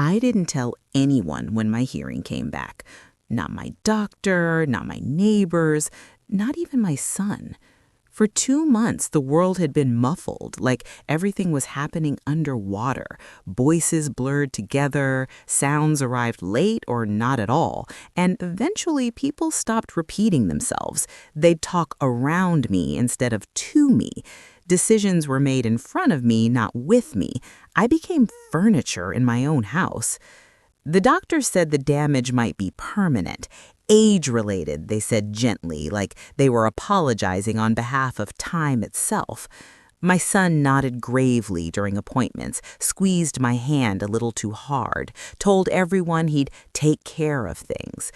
I didn't tell anyone when my hearing came back. Not my doctor, not my neighbors, not even my son. For 2 months, the world had been muffled, like everything was happening underwater. Voices blurred together, sounds arrived late or not at all, and eventually people stopped repeating themselves. They'd talk around me instead of to me. Decisions were made in front of me, not with me. I became furniture in my own house. The doctor said the damage might be permanent. Age-related, they said gently, like they were apologizing on behalf of time itself. My son nodded gravely during appointments, squeezed my hand a little too hard, told everyone he'd take care of things.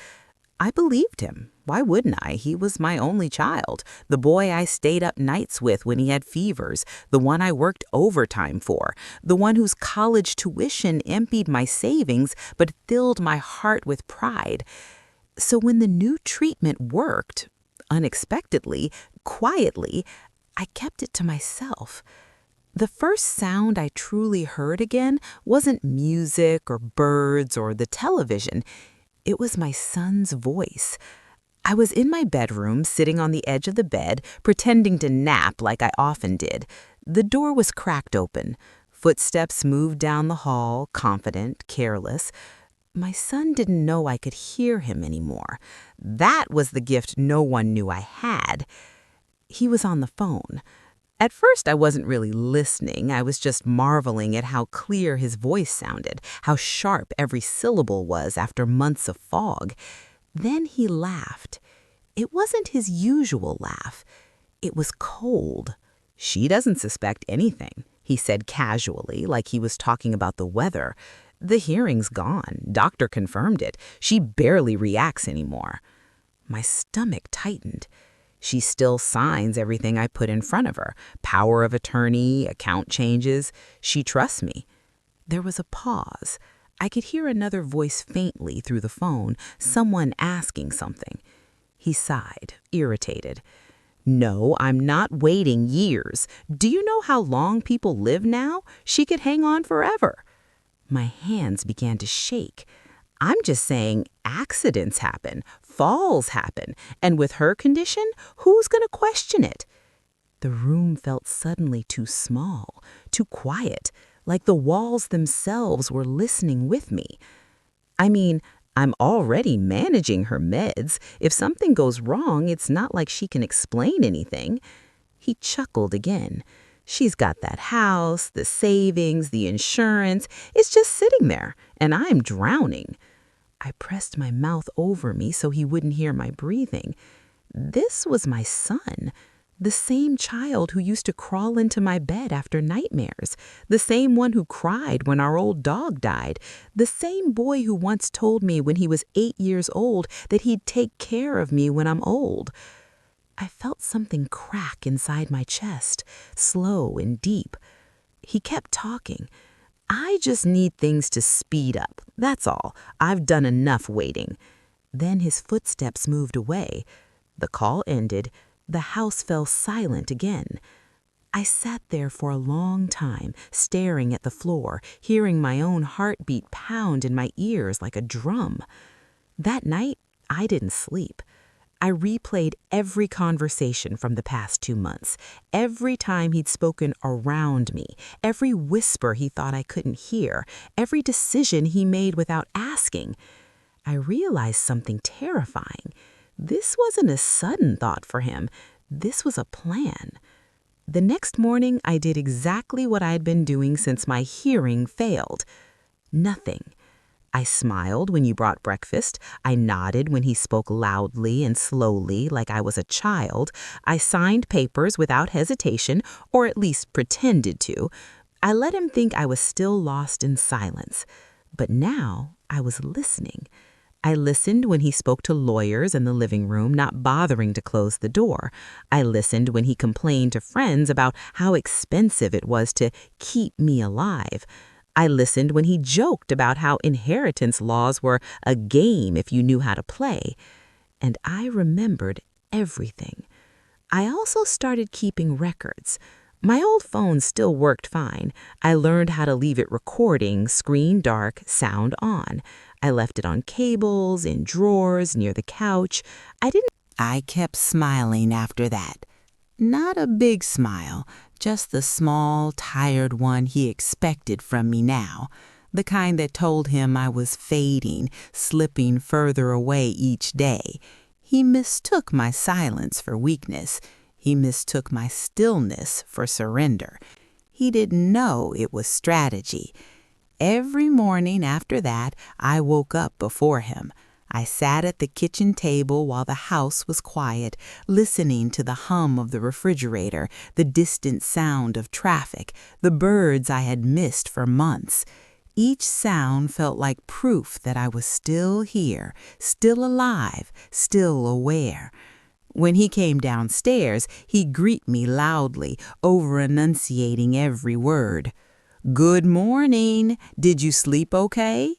I believed him. Why wouldn't I? He was my only child, the boy I stayed up nights with when he had fevers, the one I worked overtime for, the one whose college tuition emptied my savings but filled my heart with pride. So when the new treatment worked, unexpectedly, quietly, I kept it to myself. The first sound I truly heard again wasn't music or birds or the television. It was my son's voice. I was in my bedroom, sitting on the edge of the bed, pretending to nap like I often did. The door was cracked open. Footsteps moved down the hall, confident, careless. My son didn't know I could hear him anymore. That was the gift no one knew I had. He was on the phone. At first, I wasn't really listening. I was just marveling at how clear his voice sounded, how sharp every syllable was after months of fog. Then he laughed. It wasn't his usual laugh. It was cold. "She doesn't suspect anything," he said casually, like he was talking about the weather. "The hearing's gone. Doctor confirmed it. She barely reacts anymore." My stomach tightened. She still signs everything I put in front of her. Power of attorney, account changes. She trusts me. There was a pause. I could hear another voice faintly through the phone, someone asking something. He sighed, irritated. "No, I'm not waiting years. Do you know how long people live now? She could hang on forever." My hands began to shake. "I'm just saying accidents happen, falls happen, and with her condition, who's going to question it?" The room felt suddenly too small, too quiet, like the walls themselves were listening with me. I mean, I'm already managing her meds. If something goes wrong, it's not like she can explain anything. He chuckled again. "She's got that house, the savings, the insurance. It's just sitting there, and I'm drowning." I pressed my mouth over me so he wouldn't hear my breathing. This was my son, the same child who used to crawl into my bed after nightmares, the same one who cried when our old dog died, the same boy who once told me when he was 8 years old that he'd take care of me when I'm old. I felt something crack inside my chest, slow and deep. He kept talking. "I just need things to speed up, that's all. I've done enough waiting." Then his footsteps moved away. The call ended. The house fell silent again. I sat there for a long time, staring at the floor, hearing my own heartbeat pound in my ears like a drum. That night, I didn't sleep. I replayed every conversation from the past 2 months, every time he'd spoken around me, every whisper he thought I couldn't hear, every decision he made without asking. I realized something terrifying. This wasn't a sudden thought for him. This was a plan. The next morning, I did exactly what I'd been doing since my hearing failed. Nothing. I smiled when you brought breakfast. I nodded when he spoke loudly and slowly like I was a child. I signed papers without hesitation, or at least pretended to. I let him think I was still lost in silence. But now I was listening. I listened when he spoke to lawyers in the living room, not bothering to close the door. I listened when he complained to friends about how expensive it was to keep me alive. I listened when he joked about how inheritance laws were a game if you knew how to play. And I remembered everything. I also started keeping records. My old phone still worked fine. I learned how to leave it recording, screen dark, sound on. I left it on cables, in drawers, near the couch. I kept smiling after that. Not a big smile, just the small, tired one he expected from me now. The kind that told him I was fading, slipping further away each day. He mistook my silence for weakness. He mistook my stillness for surrender. He didn't know it was strategy. Every morning after that, I woke up before him. I sat at the kitchen table while the house was quiet, listening to the hum of the refrigerator, the distant sound of traffic, the birds I had missed for months. Each sound felt like proof that I was still here, still alive, still aware. When he came downstairs, he'd greet me loudly, over-enunciating every word. "Good morning. Did you sleep okay?"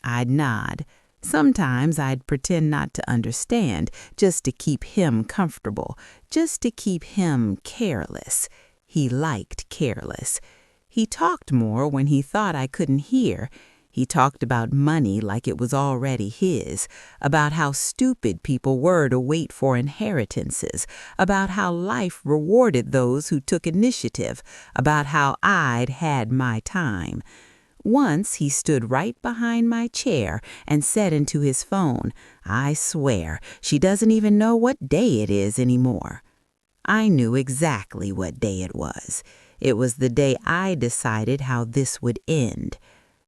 I'd nod. Sometimes I'd pretend not to understand, just to keep him comfortable, just to keep him careless. He liked careless. He talked more when he thought I couldn't hear. He talked about money like it was already his, about how stupid people were to wait for inheritances, about how life rewarded those who took initiative, about how I'd had my time. Once he stood right behind my chair and said into his phone, "I swear, she doesn't even know what day it is anymore." I knew exactly what day it was. It was the day I decided how this would end.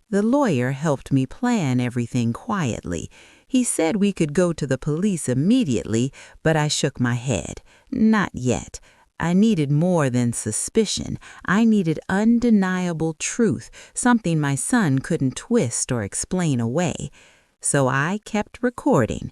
The lawyer helped me plan everything quietly. He said we could go to the police immediately, but I shook my head. Not yet. I needed more than suspicion. I needed undeniable truth, something my son couldn't twist or explain away. So I kept recording.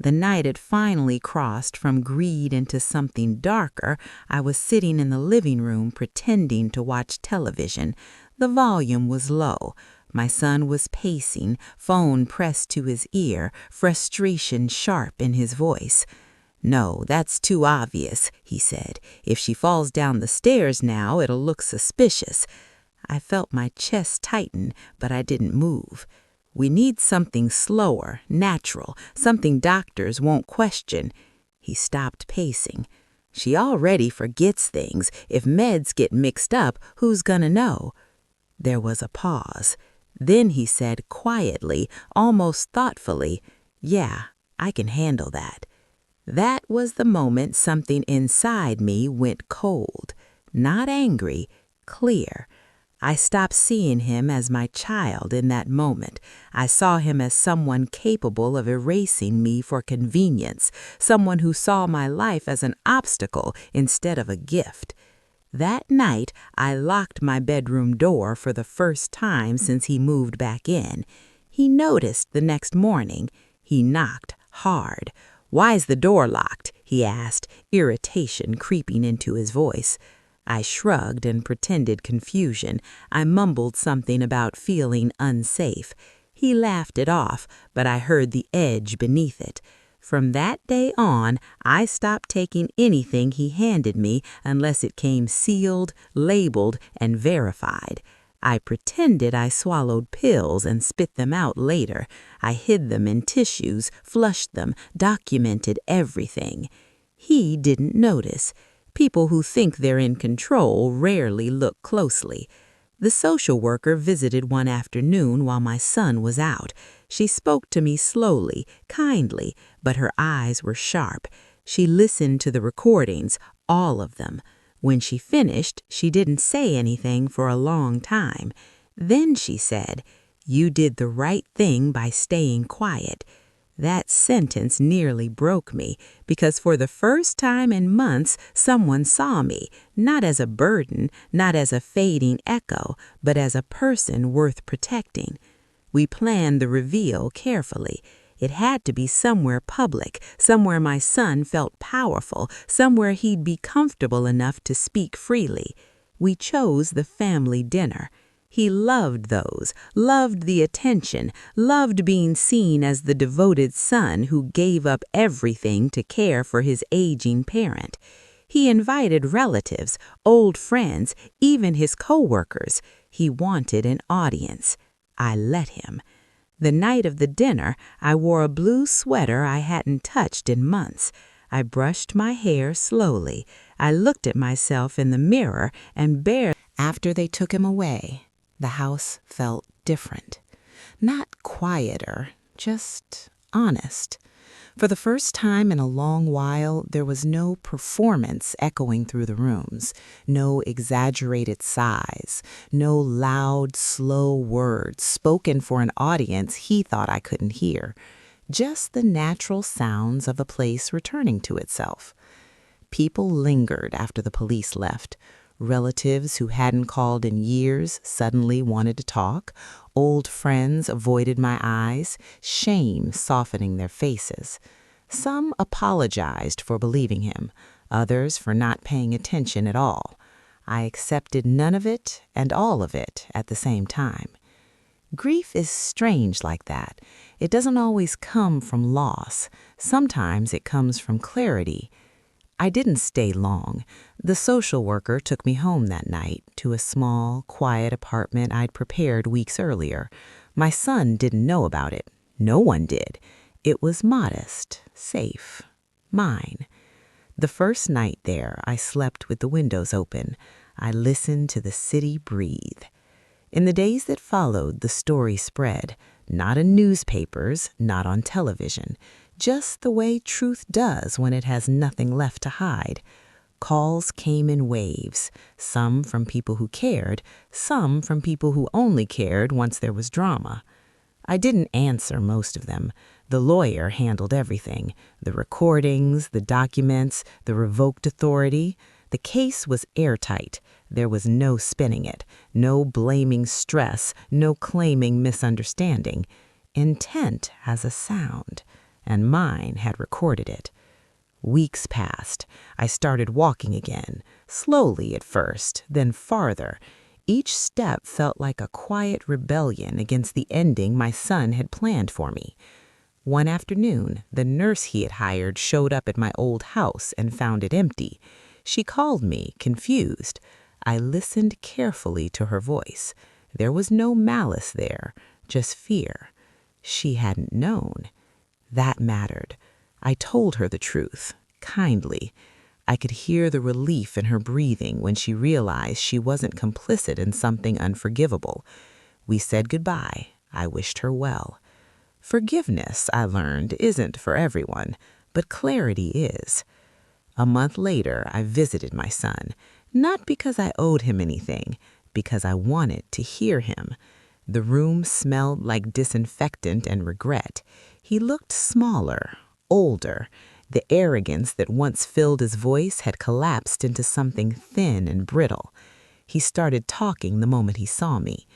The night it finally crossed from greed into something darker, I was sitting in the living room pretending to watch television. The volume was low. My son was pacing, phone pressed to his ear, frustration sharp in his voice. "No, that's too obvious," he said. "If she falls down the stairs now, it'll look suspicious." I felt my chest tighten, but I didn't move. "We need something slower, natural, something doctors won't question." He stopped pacing. "She already forgets things. If meds get mixed up, who's gonna know?" There was a pause. Then he said quietly, almost thoughtfully, "Yeah, I can handle that." That was the moment something inside me went cold. Not angry, clear. I stopped seeing him as my child in that moment. I saw him as someone capable of erasing me for convenience, someone who saw my life as an obstacle instead of a gift. That night, I locked my bedroom door for the first time since he moved back in. He noticed the next morning. He knocked hard. "Why's the door locked?" he asked, irritation creeping into his voice. I shrugged and pretended confusion. I mumbled something about feeling unsafe. He laughed it off, but I heard the edge beneath it. From that day on, I stopped taking anything he handed me unless it came sealed, labeled, and verified. I pretended I swallowed pills and spit them out later. I hid them in tissues, flushed them, documented everything. He didn't notice. People who think they're in control rarely look closely. The social worker visited one afternoon while my son was out. She spoke to me slowly, kindly, but her eyes were sharp. She listened to the recordings, all of them. When she finished, she didn't say anything for a long time. Then she said, "You did the right thing by staying quiet." That sentence nearly broke me, because for the first time in months, someone saw me, not as a burden, not as a fading echo, but as a person worth protecting. We planned the reveal carefully. It had to be somewhere public, somewhere my son felt powerful, somewhere he'd be comfortable enough to speak freely. We chose the family dinner. He loved those, loved the attention, loved being seen as the devoted son who gave up everything to care for his aging parent. He invited relatives, old friends, even his coworkers. He wanted an audience. I let him. The night of the dinner, I wore a blue sweater I hadn't touched in months. I brushed my hair slowly. I looked at myself in the mirror and barely. After they took him away, the house felt different. Not quieter, just honest. For the first time in a long while, there was no performance echoing through the rooms, no exaggerated sighs, no loud, slow words spoken for an audience he thought I couldn't hear, just the natural sounds of a place returning to itself. People lingered after the police left. Relatives who hadn't called in years suddenly wanted to talk. Old friends avoided my eyes, shame softening their faces. Some apologized for believing him, others for not paying attention at all. I accepted none of it and all of it at the same time. Grief is strange like that. It doesn't always come from loss. Sometimes it comes from clarity. I didn't stay long. The social worker took me home that night to a small, quiet apartment I'd prepared weeks earlier. My son didn't know about it. No one did. It was modest, safe, mine. The first night there, I slept with the windows open. I listened to the city breathe. In the days that followed, the story spread, not in newspapers, not on television, just the way truth does when it has nothing left to hide. Calls came in waves, some from people who cared, some from people who only cared once there was drama. I didn't answer most of them. The lawyer handled everything, the recordings, the documents, the revoked authority. The case was airtight. There was no spinning it, no blaming stress, no claiming misunderstanding. Intent has a sound, and mine had recorded it. Weeks passed. I started walking again, slowly at first, then farther. Each step felt like a quiet rebellion against the ending my son had planned for me. One afternoon, the nurse he had hired showed up at my old house and found it empty. She called me, confused. I listened carefully to her voice. There was no malice there, just fear. She hadn't known. That mattered. I told her the truth, kindly. I could hear the relief in her breathing when she realized she wasn't complicit in something unforgivable. We said goodbye. I wished her well. Forgiveness, I learned, isn't for everyone, but clarity is. A month later, I visited my son, not because I owed him anything, because I wanted to hear him. The room smelled like disinfectant and regret. He looked smaller, older. The arrogance that once filled his voice had collapsed into something thin and brittle. He started talking the moment he saw me.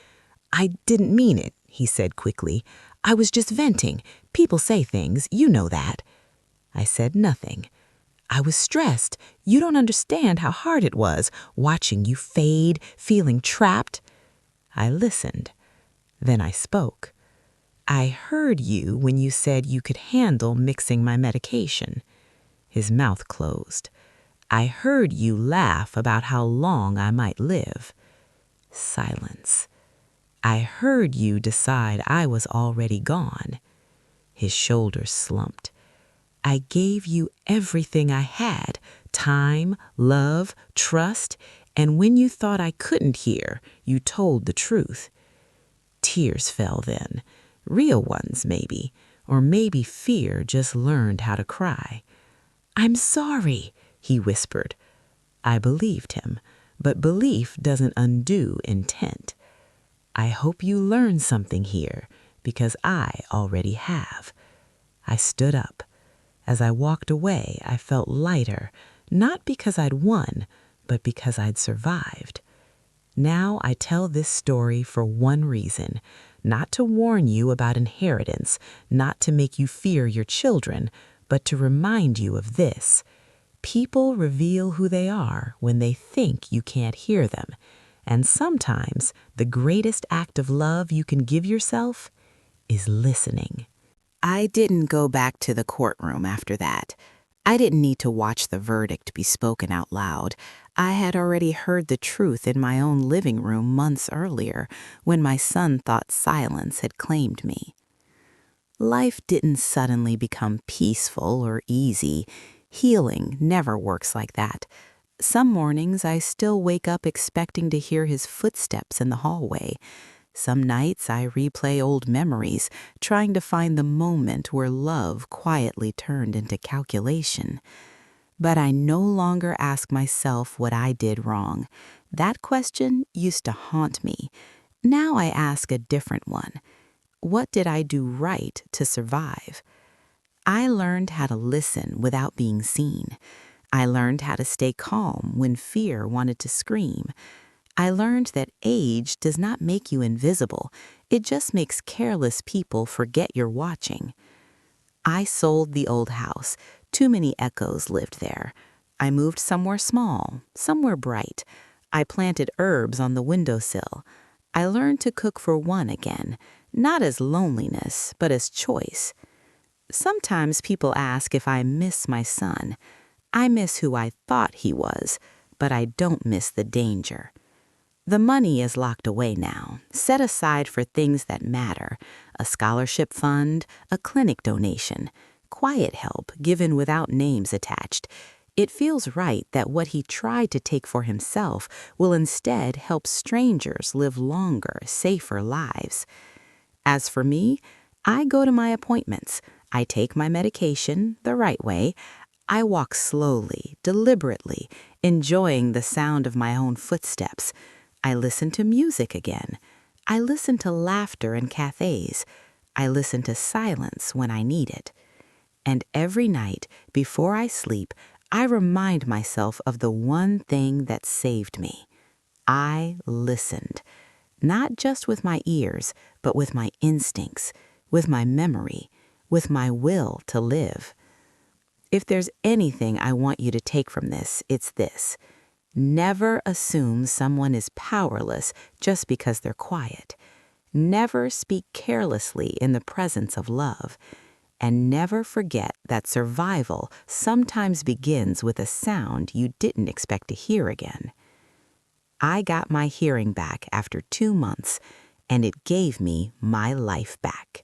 "I didn't mean it," he said quickly. "I was just venting. People say things, you know that." I said nothing. "I was stressed. You don't understand how hard it was, watching you fade, feeling trapped." I listened. Then I spoke. "I heard you when you said you could handle mixing my medication." His mouth closed. "I heard you laugh about how long I might live." Silence. "I heard you decide I was already gone." His shoulders slumped. "I gave you everything I had, time, love, trust, and when you thought I couldn't hear, you told the truth." Tears fell then, real ones maybe, or maybe fear just learned how to cry. "I'm sorry," he whispered. I believed him, but belief doesn't undo intent. "I hope you learn something here, because I already have." I stood up. As I walked away, I felt lighter, not because I'd won, but because I'd survived. Now I tell this story for one reason, not to warn you about inheritance, not to make you fear your children, but to remind you of this. People reveal who they are when they think you can't hear them, and sometimes the greatest act of love you can give yourself is listening. I didn't go back to the courtroom after that. I didn't need to watch the verdict be spoken out loud. I had already heard the truth in my own living room months earlier when my son thought silence had claimed me. Life didn't suddenly become peaceful or easy. Healing never works like that. Some mornings I still wake up expecting to hear his footsteps in the hallway. Some nights I replay old memories, trying to find the moment where love quietly turned into calculation. But I no longer ask myself what I did wrong. That question used to haunt me. Now I ask a different one. What did I do right to survive? I learned how to listen without being seen. I learned how to stay calm when fear wanted to scream. I learned that age does not make you invisible. It just makes careless people forget you're watching. I sold the old house. Too many echoes lived there. I moved somewhere small, somewhere bright. I planted herbs on the windowsill. I learned to cook for one again, not as loneliness, but as choice. Sometimes people ask if I miss my son. I miss who I thought he was, but I don't miss the danger. The money is locked away now, set aside for things that matter: a scholarship fund, a clinic donation, quiet help given without names attached. It feels right that what he tried to take for himself will instead help strangers live longer, safer lives. As for me, I go to my appointments. I take my medication the right way. I walk slowly, deliberately, enjoying the sound of my own footsteps. I listen to music again. I listen to laughter in cafes. I listen to silence when I need it. And every night, before I sleep, I remind myself of the one thing that saved me. I listened. Not just with my ears, but with my instincts, with my memory, with my will to live. If there's anything I want you to take from this, it's this. Never assume someone is powerless just because they're quiet. Never speak carelessly in the presence of love. And never forget that survival sometimes begins with a sound you didn't expect to hear again. I got my hearing back after 2 months, and it gave me my life back.